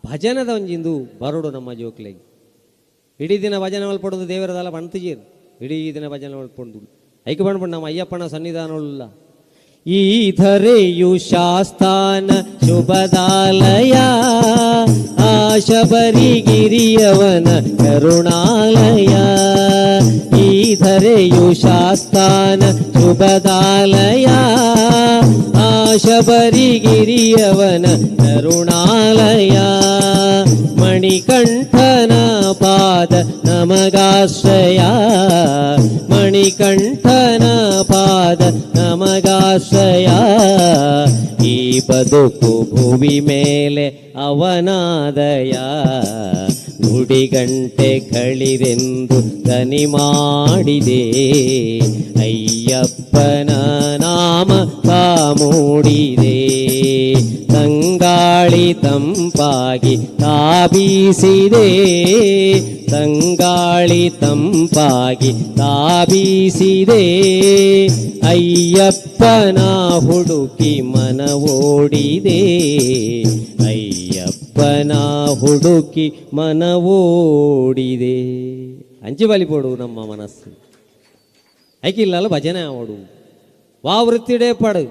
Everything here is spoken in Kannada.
ಭಜನದ ಒಂಜಿಂದು ಬರೋಡು ನಮ್ಮ ಜೋಕ್ಲೆಗೆ ಇಡೀ ದಿನ ಭಜನೆ ಮಲ್ಪಡೋದು ದೇವರದಲ್ಲ ಬಣ್ತಿಜೀರು ಇಡೀ ದಿನ ಭಜನೆ ಮಲ್ಪೊಂಡು ಐಕೆ ಬಂದ್ಬಿಟ್ಟು ನಮ್ಮ ಅಯ್ಯಪ್ಪನ ಸನ್ನಿಧಾನವುಳ್ಳ ಈ ಧರೆಯು ಶಾಸ್ತಾನ ಶುಭದಾಲಯ ಶಬರಿಗಿರಿಯವನ ಕರುಣಾಲಯ ಈ ಧರೆಯು ಶಾಸ್ತಾನ ಶುಭದಾಲಯ ಶಬರಿಗಿರಿಯವನ ಕರುಣಾಲಯ ಮಣಿಕಂಠನ ಪಾದ ನಮಗಾಶ್ರಯ ಮಣಿಕಂಠನ ಪಾದ ನಮಗಾಶ್ರಯ ಈ ಬದುಕು ಭುವಿ ಮೇಲೆ ಅವನಾದಯ ನುಡಿಗಂಟೆ ಕಳಿರೆಂದು ದನಿ ಮಾಡಿದೆ ಅಯ್ಯಪ್ಪನ ನಾಮ ಮೂಡಿದೆ ತಂಗಾಳಿ ತಂಪಾಗಿ ತಾಬೀಸಿದೆ ತಂಗಾಳಿ ತಂಪಾಗಿ ತಾಬೀಸಿದೆ ಅಯ್ಯಪ್ಪನ ಹುಡುಕಿ ಮನವೋಡಿದೆ ಅಯ್ಯಪ್ಪನ ಹುಡುಕಿ ಮನವೋಡಿದೆ ಅಂಚಿ ಬಲಿಪೋಡು ನಮ್ಮ ಮನಸ್ಸು ಐಕಿಲ್ಲಲ್ಲ ಭಜನೆ ಆವಡು ವಾ ವೃತ್ತಿಡೇ ಪಡು